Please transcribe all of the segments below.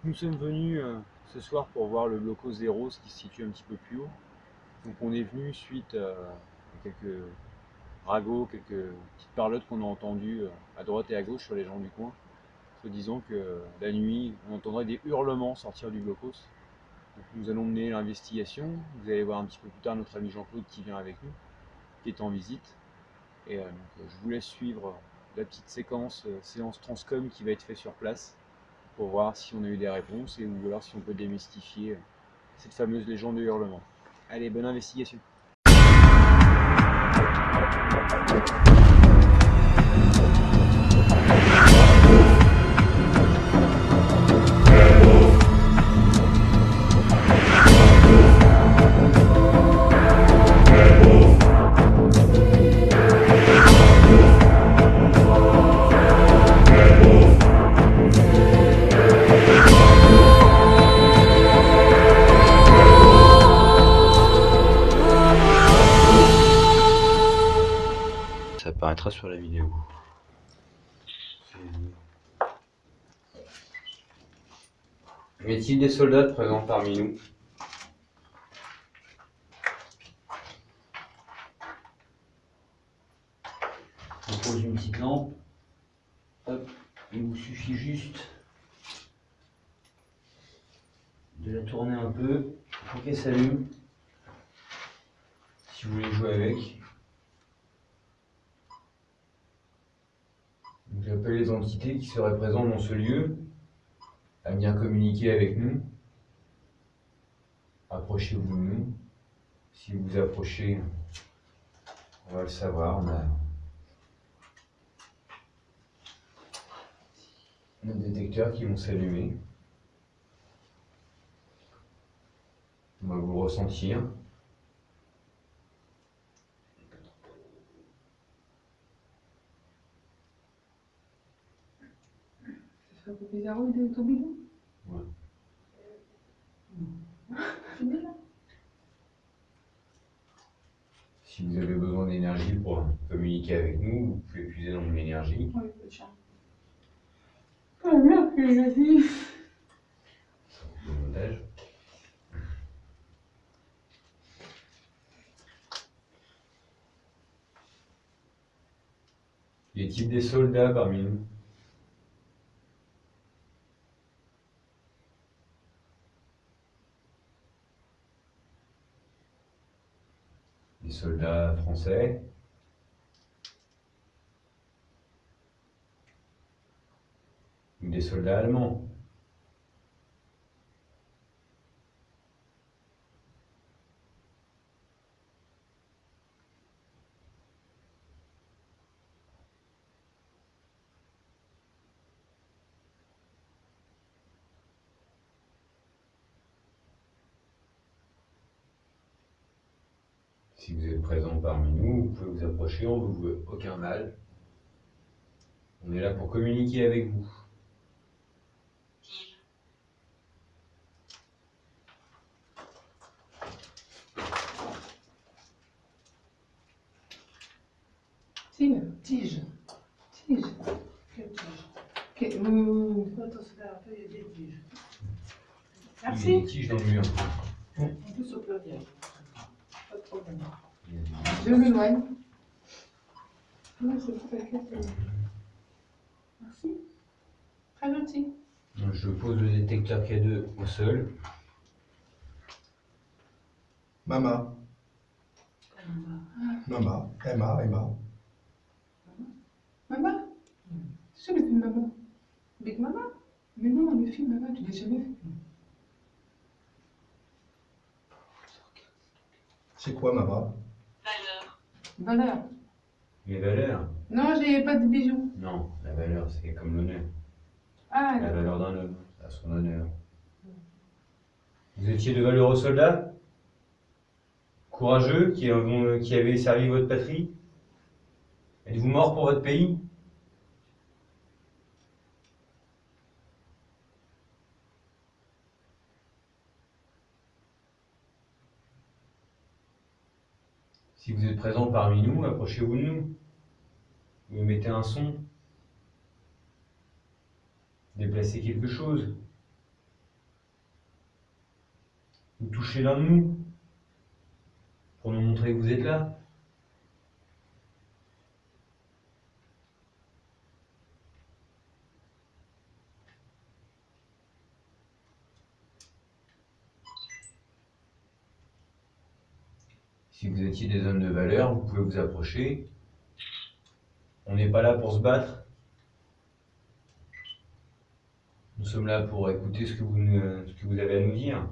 nous sommes venus ce soir pour voir le Bloco Zéro, ce qui se situe un petit peu plus haut. Donc on est venu suite à quelques ragots, quelques petites parlottes qu'on a entendues à droite et à gauche sur les gens du coin. Se disant que la nuit, on entendrait des hurlements sortir du blocos. Donc nous allons mener l'investigation. Vous allez voir un petit peu plus tard notre ami Jean-Claude qui vient avec nous, qui est en visite. Et donc, je vous laisse suivre la petite séance Transcom qui va être faite sur place pour voir si on a eu des réponses et ou alors si on peut démystifier cette fameuse légende de hurlement. Allez, bonne investigation. Ça apparaîtra sur la vidéo. Y a-t-il des soldats présents parmi nous? On pose une petite lampe. Hop, il vous suffit juste de la tourner un peu pour qu'elle s'allume. Si vous voulez jouer avec. J'appelle les entités qui seraient présentes dans ce lieu à venir communiquer avec nous. Approchez-vous de nous. Si vous vous approchez, on va le savoir. On a nos détecteurs qui vont s'allumer. On va vous le ressentir. Ça fait bizarre, il est tout bidon. Ouais. C'est bien là. Si vous avez besoin d'énergie pour communiquer avec nous, vous pouvez puiser dans l'énergie. Oui, le chat. Oh merde, que j'ai dit. Le montage. Y a-t-il des soldats parmi nous? Des soldats français? Ou des soldats allemands? Si vous êtes présent parmi nous, vous pouvez vous approcher, on ne vous veut aucun mal. On est là pour communiquer avec vous. Tige. Tige. Tige. Quelle tige? Attends, c'est là, il y a des tiges. Il y a Merci. des tiges dans le mur. On peut s'applaudir. Pas de problème. Il y a des- Je m'éloigne. Non, c'est pas quelque. Merci. Très gentil. Donc, je pose le détecteur K2 au sol. Mama, Mama, Emma. Maman? C'est sûr le film Maman? Big Mama? Mais non, le film Maman, tu l'as jamais vu. C'est quoi Mama? Valeur. Les valeurs? Non, j'ai pas de bijoux. Non, la valeur, c'est comme l'honneur. Ah, La d'accord. valeur d'un homme, à son honneur. Vous étiez de valeureux soldats? Courageux, qui avaient servi votre patrie? Êtes-vous mort pour votre pays? Si vous êtes présent parmi nous, approchez-vous de nous. Vous mettez un son. Déplacez quelque chose. Vous touchez l'un de nous pour nous montrer que vous êtes là. Si vous étiez des hommes de valeur, vous pouvez vous approcher. On n'est pas là pour se battre. Nous sommes là pour écouter ce que vous avez à nous dire.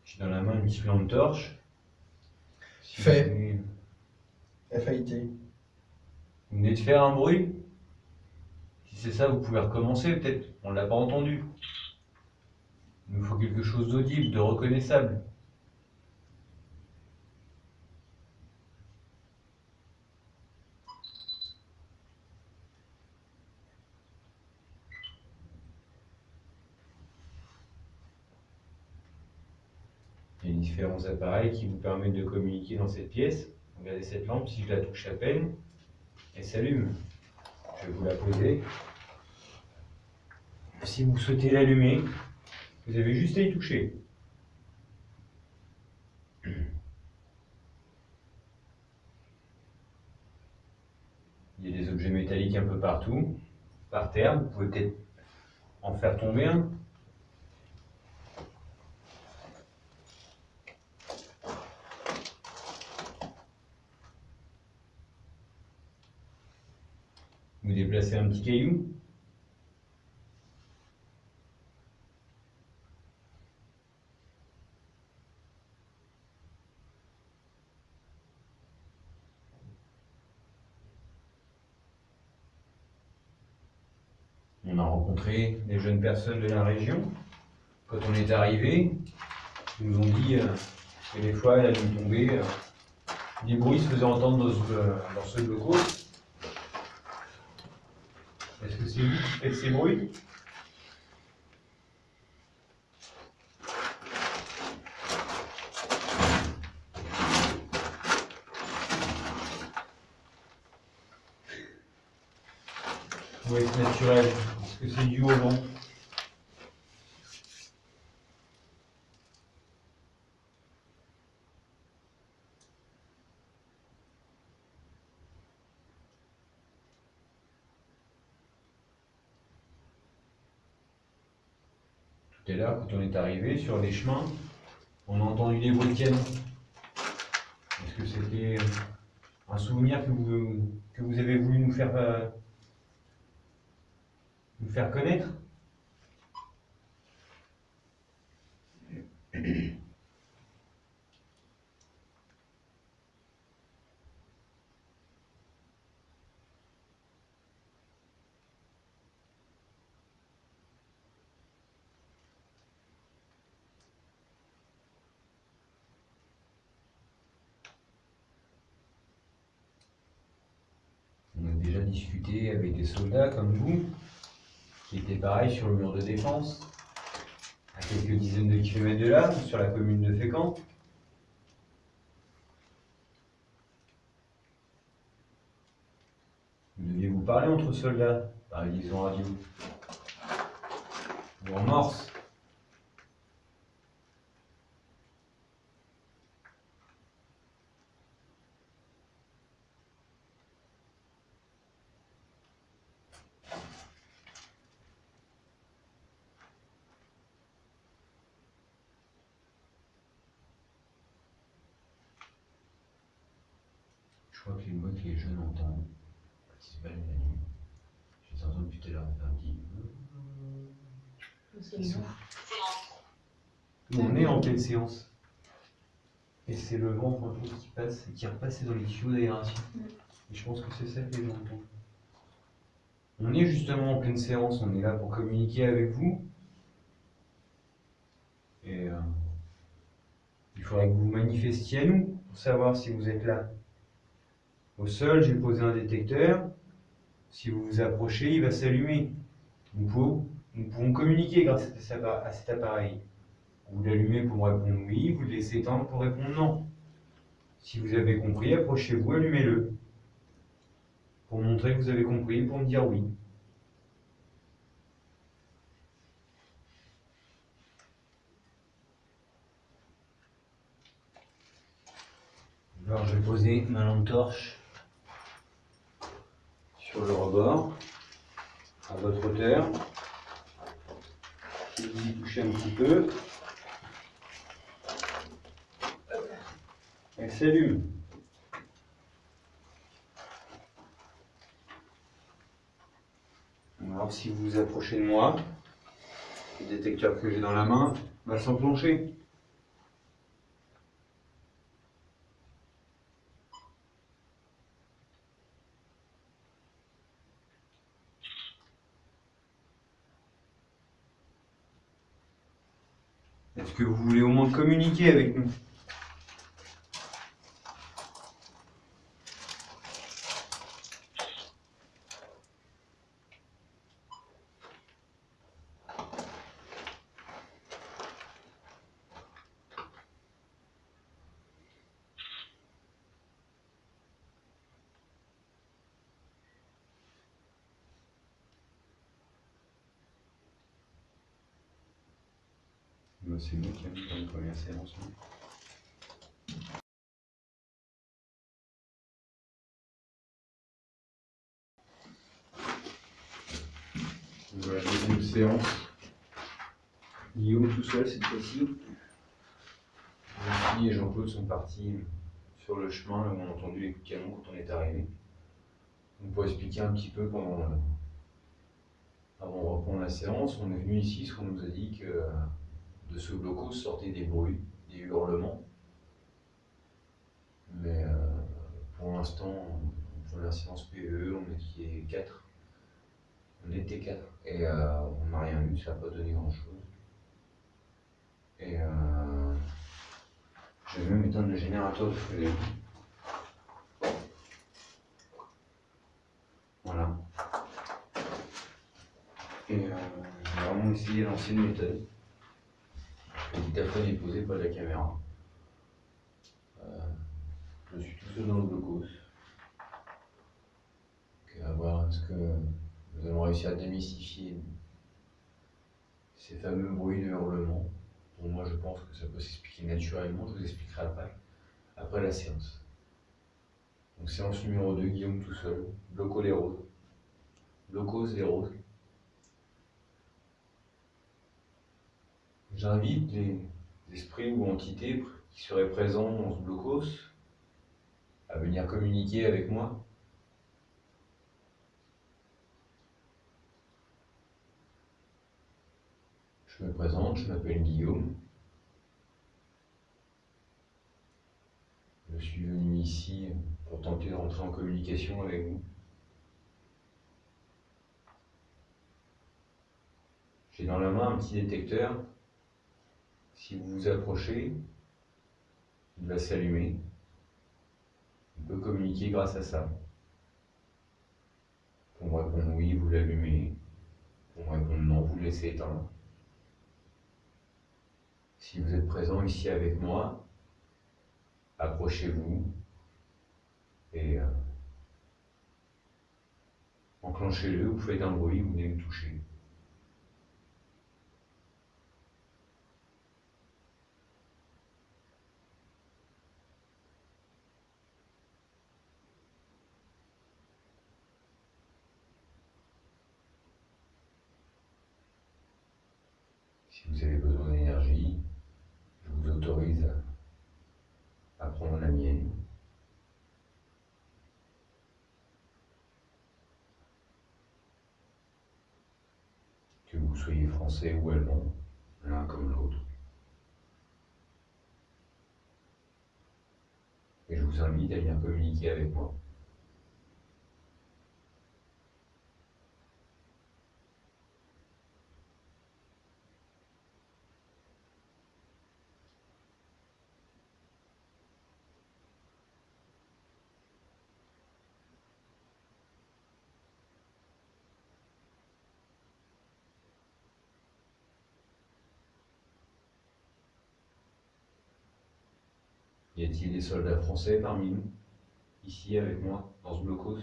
J'ai dans la main une petite lampe torche. Si Fait. vous FAIT. venez de faire un bruit. Si c'est ça, vous pouvez recommencer peut-être. On ne l'a pas entendu. Il nous faut quelque chose d'audible, de reconnaissable. Il y a différents appareils qui vous permettent de communiquer dans cette pièce. Regardez cette lampe, si je la touche à peine, elle s'allume. Je vais vous la poser. Si vous souhaitez l'allumer, vous avez juste à y toucher. Il y a des objets métalliques un peu partout, par terre. Vous pouvez peut-être en faire tomber un. Vous déplacez un petit caillou. On a rencontré des jeunes personnes de la région. Quand on est arrivé, ils nous ont dit que des fois, il allait tomber, des bruits se faisaient entendre dans ce locaux. Est-ce que c'est vous qui faites ces bruits? Ou est-ce naturel? Est-ce que c'est dû au vent? Tout à l'heure, quand on est arrivé sur les chemins, on a entendu des bruits de canon. Est-ce que c'était un souvenir que vous avez voulu nous faire connaître? On a déjà discuté avec des soldats comme vous, qui étaient pareils sur le mur de défense, à quelques dizaines de kilomètres de là, sur la commune de Fécamp. Vous deviez vous parler entre soldats, par liaison radio, ou en morse. Je crois que les mots que les jeunes entendent quand ils se baladent la nuit, je les entends tout à l'heure faire un petit. Ils soufflent. Nous, on est en pleine séance. Et c'est le vent qui passe et qui est repassé dans les tuyaux d'aération. Et je pense que c'est ça que les gens entendent. On est justement en pleine séance, on est là pour communiquer avec vous. Et il faudrait que vous manifestiez à nous pour savoir si vous êtes là. Au sol, j'ai posé un détecteur. Si vous vous approchez, il va s'allumer. Vous pouvez Nous pouvons communiquer grâce à cet appareil. Vous l'allumez pour me répondre oui, vous le laissez éteindre pour répondre non. Si vous avez compris, approchez-vous, allumez-le. Pour montrer que vous avez compris, pour me dire oui. Alors je vais poser ma lampe torche sur le rebord, à votre hauteur. Si vous y touchez un petit peu, elle s'allume. Alors si vous vous approchez de moi, le détecteur que j'ai dans la main va s'enclencher. Est-ce que vous voulez au moins communiquer avec nous? C'est nous qui avons une première séance. Voilà, deuxième séance. Guillaume tout seul cette fois-ci. Lucie et Jean-Claude sont partis sur le chemin, là où on a entendu les coups de canon quand on est arrivé. Donc pour expliquer un petit peu avant de reprendre la séance, on est venu ici parce qu'on nous a dit que de ce blocos sortaient des bruits, des hurlements. Mais pour l'instant, pour la séance PE, on était 4. On était 4 et on n'a rien vu, ça n'a pas donné grand chose. Et je vais même éteindre le générateur de feu. Voilà. Et j'ai vraiment essayé l'ancienne méthode. Le dictaphone est posé, pas de la caméra. Je suis tout seul dans le blocos. Donc, à voir est-ce que nous allons réussir à démystifier ces fameux bruits de hurlement. Bon, moi je pense que ça peut s'expliquer naturellement, je vous expliquerai après la séance. Donc séance numéro 2, Guillaume tout seul, blocos les roses. Blocos les roses. J'invite les esprits ou entités qui seraient présents dans ce blocos à venir communiquer avec moi. Je me présente, je m'appelle Guillaume. Je suis venu ici pour tenter de rentrer en communication avec vous. J'ai dans la main un petit détecteur. Si vous vous approchez, il va s'allumer. On peut communiquer grâce à ça. Pour me répondre oui, vous l'allumez. Pour me répondre non, vous le laissez éteindre. Si vous êtes présent ici avec moi, approchez-vous et enclenchez-le, vous faites un bruit, vous venez me toucher. Si vous avez besoin d'énergie, je vous autorise à prendre la mienne. Que vous soyez français ou allemand, l'un comme l'autre. Et je vous invite à venir communiquer avec moi. Y a-t-il des soldats français parmi nous, ici avec moi, dans ce blocos?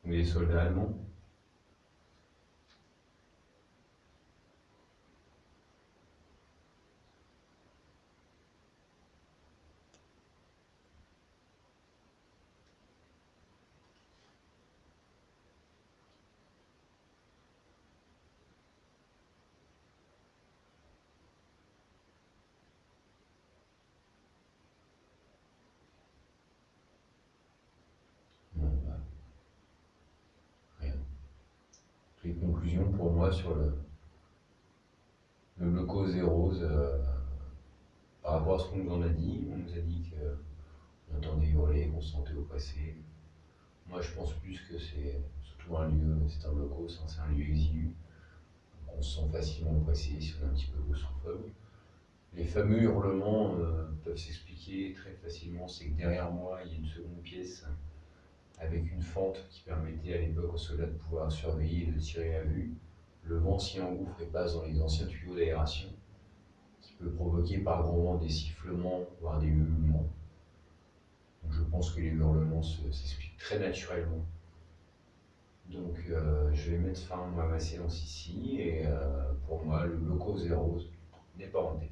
Ou des soldats allemands? Bon, bah, rien. Les conclusions pour moi sur le blocos Zeros, par rapport à ce qu'on nous en a dit, on nous a dit qu'on entendait hurler, qu'on se sentait oppressé. Moi je pense plus que c'est surtout un lieu, c'est un blocos, hein, c'est un lieu exigu. On se sent facilement oppressé si on est un petit peu claustrophobe. Les fameux hurlements peuvent s'expliquer très facilement, c'est que derrière moi il y a une seconde pièce avec une fente qui permettait à l'époque aux soldats de pouvoir surveiller et de tirer à vue. Le vent s'y engouffre et passe dans les anciens tuyaux d'aération, qui peut provoquer par moments des sifflements, voire des ululements. Donc je pense que les hurlements s'expliquent très naturellement. Donc je vais mettre fin à ma séance ici, et pour moi le blocos Zeros n'est pas hanté.